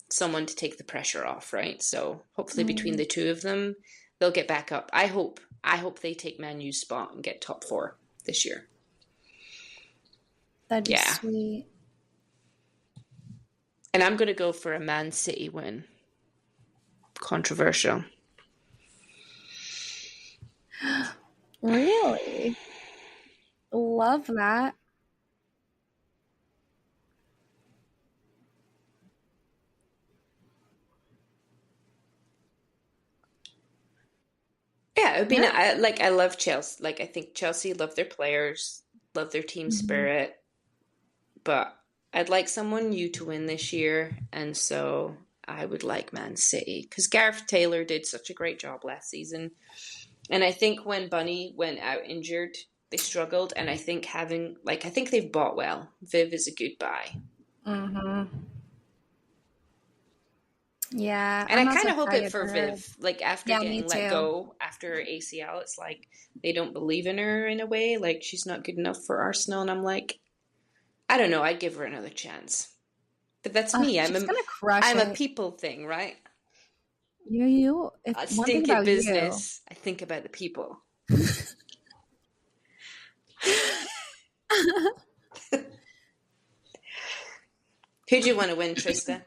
someone to take the pressure off, right? So hopefully between the two of them, they'll get back up. I hope they take Man U's spot and get top 4 this year. That'd be sweet. And I'm going to go for a Man City win. Controversial. Really? Love that. Yeah, it would be I love Chelsea. Like, I think Chelsea love their players, love their team spirit, but I'd like someone new to win this year, and so I would like Man City because Gareth Taylor did such a great job last season, and I think when Bunny went out injured, they struggled, and I think I think they've bought well. Viv is a good buy. Yeah. And I kind of hope it for Viv. Like, after getting let go after her ACL, it's like they don't believe in her in a way. Like, she's not good enough for Arsenal. And I'm like, I don't know. I'd give her another chance. But that's me. I'm a people thing, right? You. I stink at business. I think about the people. Who do you want to win, Trista?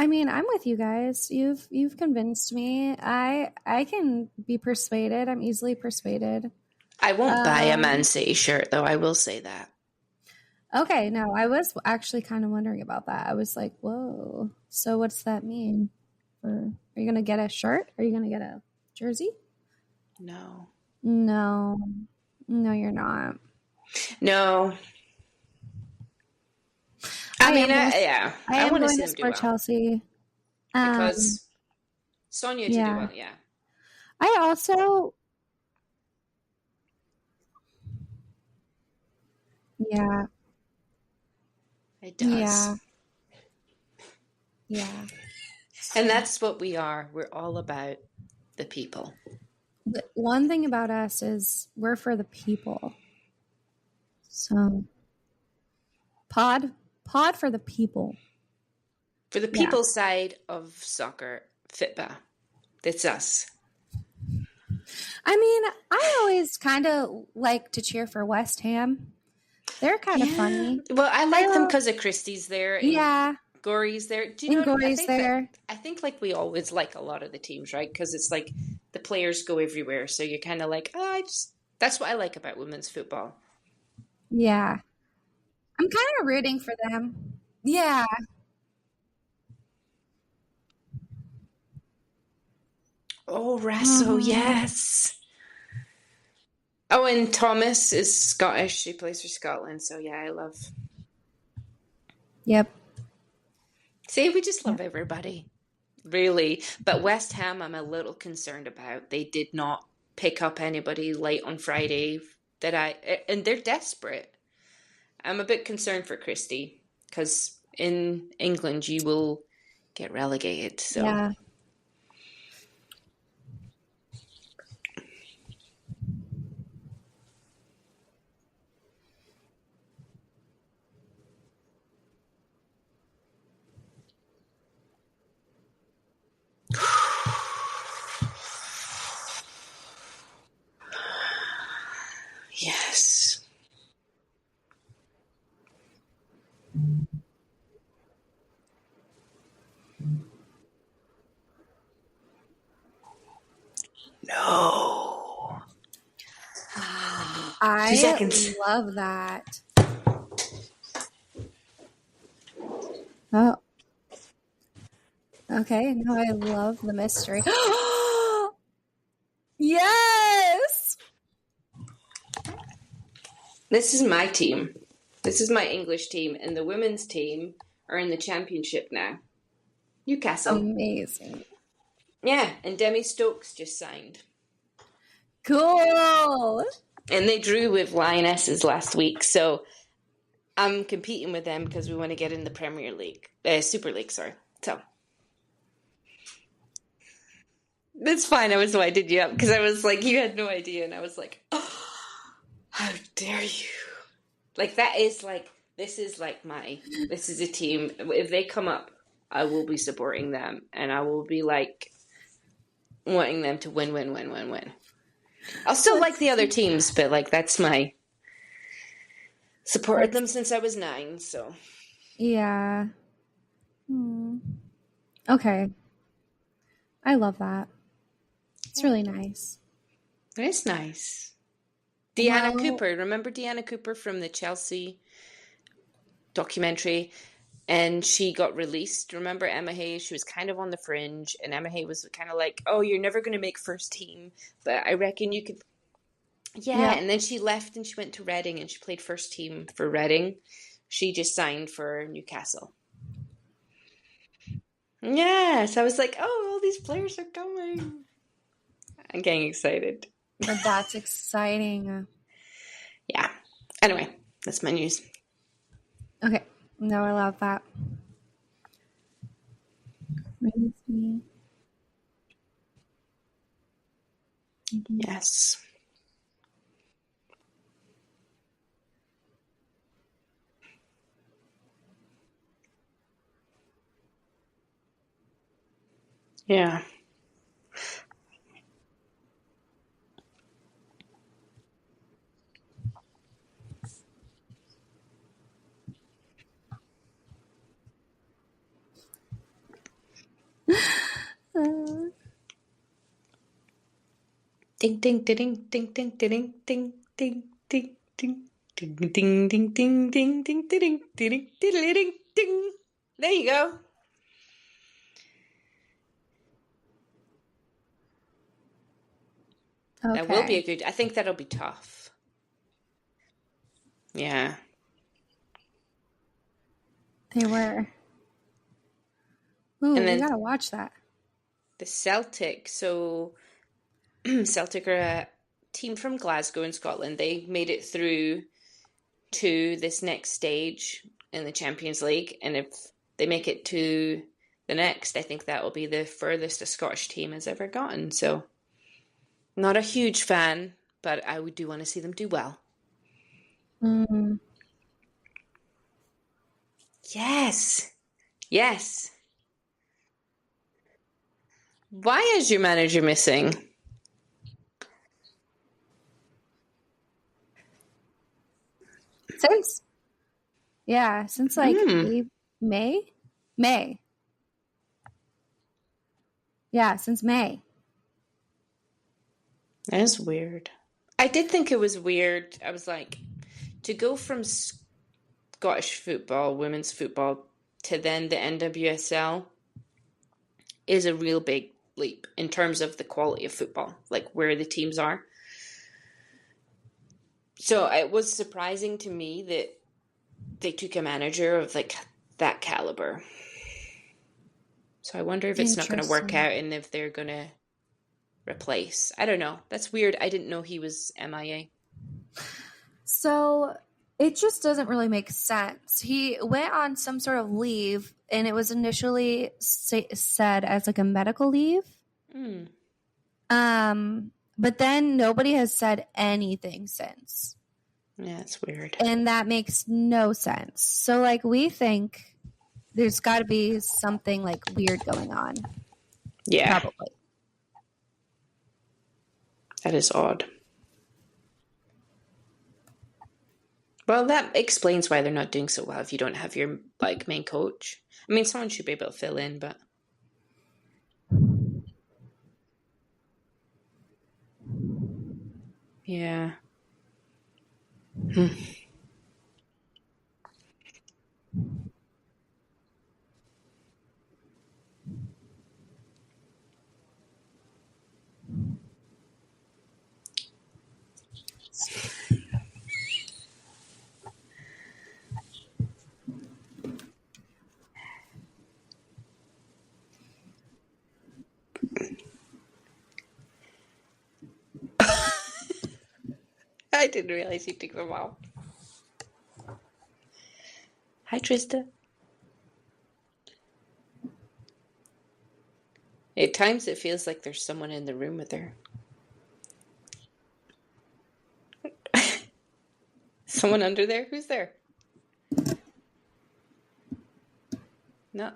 I mean, I'm with you guys. You've convinced me. I can be persuaded. I'm easily persuaded. I won't buy a Man City shirt, though. I will say that. Okay, no, I was actually kind of wondering about that. I was like, whoa. So what's that mean? Are you going to get a shirt? Are you going to get a jersey? No. No, you're not. No. I want to see them do well. Chelsea. Because Sonia to do well, yeah. I also... Yeah. It does. Yeah. And that's what we are. We're all about the people. The one thing about us is we're for the people. So, pod for the people. For the people side of soccer, FITBA. It's us. I mean, I always kind of like to cheer for West Ham. They're kind of funny. Well, I like them because of Christie's there. Yeah. Gory's there. Do you know Gory's there. I think like we always like a lot of the teams, right? Because it's like the players go everywhere. So you're kind of like, that's what I like about women's football. Yeah. I'm kind of rooting for them. Yeah. Oh, Rasso, yes. Oh, and Thomas is Scottish. She plays for Scotland. So, yeah, I love. Yep. See, we just love everybody. Really. But West Ham, I'm a little concerned about. They did not pick up anybody late on Friday and they're desperate. I'm a bit concerned for Christie because in England, you will get relegated. So. Yeah. Yes. No. I 2 seconds. love that. Oh. Okay, no, I love the mystery. Yes! This is my team. This is my English team, and the women's team are in the championship now. Newcastle. Amazing. Yeah, and Demi Stokes just signed. Cool. And they drew with Lionesses last week, so I'm competing with them because we want to get in the Premier League, Super League, sorry. So it's fine. I was winding you up because I was like, you had no idea, and I was like, oh, how dare you? Like that is like this is a team. If they come up, I will be supporting them, and I will be like wanting them to win. I'll still like the other teams, but like that's my supported them since I was 9. So yeah. Okay, I love that. It's really nice. It's nice. Deanna Well, Cooper. Remember Deanna Cooper from the Chelsea documentary? And she got released. Remember Emma Hayes? She was kind of on the fringe. And Emma Hayes was kind of like, oh, you're never going to make first team. But I reckon you could. Yeah. And then she left and she went to Reading and she played first team for Reading. She just signed for Newcastle. Yeah. So I was like, oh, all these players are coming. I'm getting excited. But that's exciting. Yeah. Anyway, that's my news. Okay. No, I love that. Yes. Yeah. Ding ding ding ding ding ding ding ding ding ding ding ding ding ding ding ding ding ding ding ding. There you go. Okay. That will be a good. I think that'll be tough. Yeah. They were. Ooh, And then we gotta watch that. the Celtic. So Celtic are a team from Glasgow in Scotland. They made it through to this next stage in the Champions League, and if they make it to the next, I think that will be the furthest a Scottish team has ever gotten. So, not a huge fan, but I do want to see them do well. Yes. Yes. Why is your manager missing? Since like May. Yeah, since May. That is weird. I did think it was weird. I was like, to go from Scottish football, women's football, to then the NWSL is a real big leap in terms of the quality of football, like where the teams are. So it was surprising to me that they took a manager of like that caliber. So I wonder if it's not going to work out and if they're going to replace. I don't know. That's weird. I didn't know he was MIA. So it just doesn't really make sense. He went on some sort of leave, and it was initially said as like a medical leave. But then nobody has said anything since. Yeah, it's weird. And that makes no sense. So like we think there's got to be something like weird going on. Yeah. Probably. That is odd. Well, that explains why they're not doing so well if you don't have your like main coach. I mean, someone should be able to fill in, but yeah. I I didn't realize you took them off. Hi, Trista. At times it feels like there's someone in the room with her. Someone under there? Who's there? No.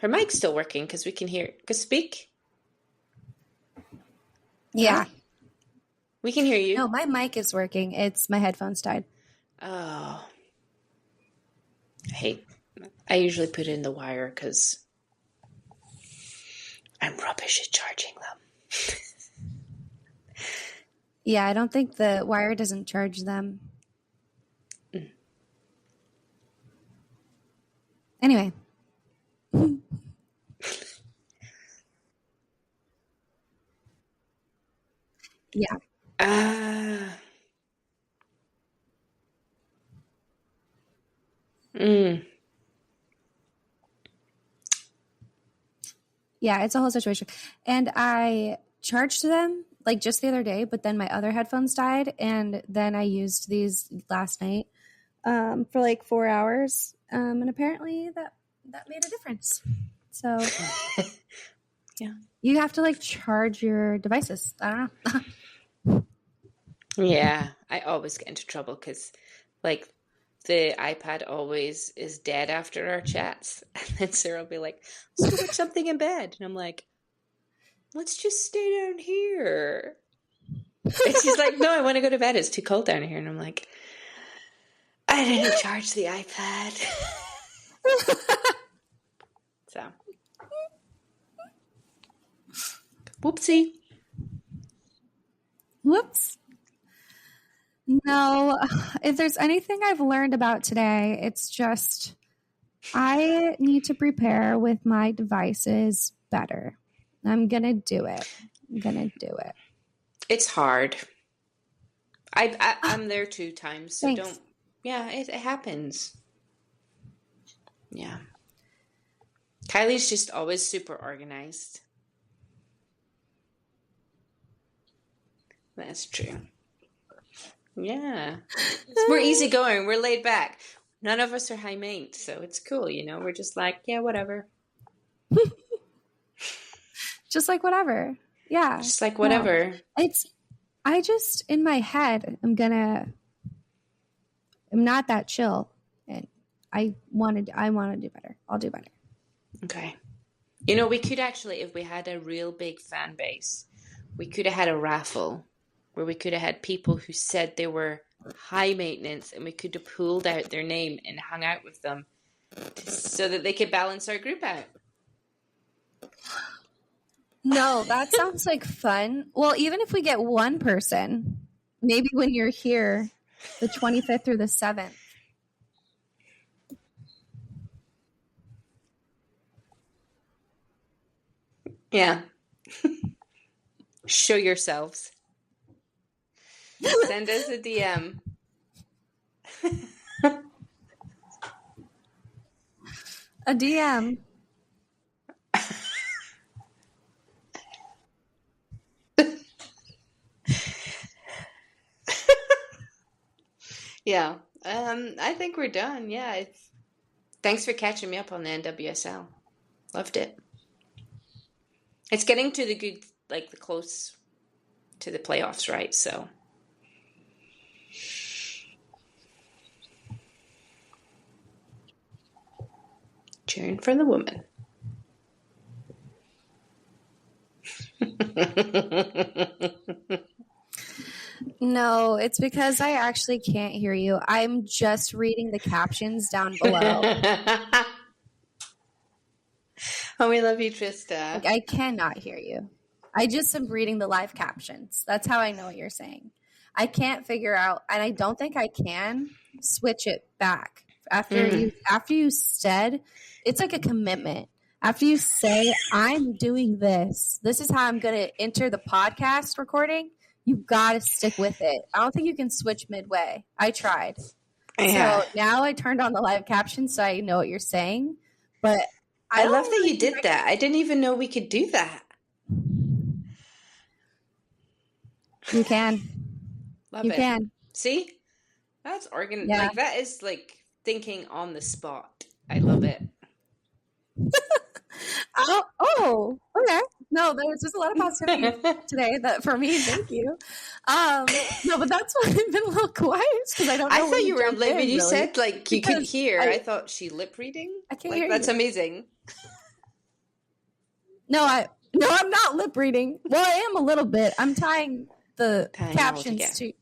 Her mic's still working because we can hear. Because speak. Yeah. Huh? We can hear you. No, my mic is working. It's my headphones died. Oh. I usually put in the wire because I'm rubbish at charging them. Yeah, I don't think the wire doesn't charge them. Anyway. Yeah. Yeah, it's a whole situation. And I charged them like just the other day, but then my other headphones died. And then I used these last night for like 4 hours. And apparently that made a difference. So yeah, you have to like charge your devices. I don't know. Yeah, I always get into trouble because like the iPad always is dead after our chats. And then Sarah will be like, let's go watch something in bed. And I'm like, let's just stay down here. And she's like, no, I want to go to bed. It's too cold down here. And I'm like, I didn't charge the iPad. So, whoopsie. Whoops. No, if there's anything I've learned about today, it's just I need to prepare with my devices better. I'm going to do it. It's hard. I'm there 2 times, so Thanks. don't. Yeah, it happens. Yeah. Kylie's just always super organized. That's true. Yeah. We're easygoing. We're laid back. None of us are high maintenance, so it's cool, you know? We're just like, yeah, whatever. Just like whatever. Yeah. Just like whatever. No, I just, in my head, I'm not that chill. And I want to do better. I'll do better. Okay. You know, we could actually, if we had a real big fan base, we could have had a raffle where we could have had people who said they were high maintenance and we could have pulled out their name and hung out with them so that they could balance our group out. No, that sounds like fun. Well, even if we get one person, maybe when you're here, the 25th through the 7th. Yeah. Show yourselves. Send us a DM. A DM. Yeah. I think we're done. Yeah. Thanks for catching me up on the NWSL. Loved it. It's getting to the good, like the close to the playoffs, right? So. Cheering for the woman. No, it's because I actually can't hear you. I'm just reading the captions down below. Oh, we love you, Trista. Like, I cannot hear you. I just am reading the live captions. That's how I know what you're saying. I can't figure out, and I don't think I can switch it back. After you said, it's like a commitment. After you say, I'm doing this is how I'm going to enter the podcast recording, you got to stick with it. I don't think you can switch midway. I tried. Yeah. So now I turned on the live caption so I know what you're saying. But I love that you did that. I didn't even know we could do that. You can. Love You it. can. See? That's Yeah. like that is like thinking on the spot. I love it. Oh, okay. No, there was just a lot of positivity today that for me, thank you. No, but that's why I've been a little quiet because I don't know. I thought you were jumped like when in, you really, said like you could because hear. I thought she lip reading. I can't Like hear that's you. amazing. No, I'm not lip reading. Well, I am a little bit. I'm tying the Tying it all captions together.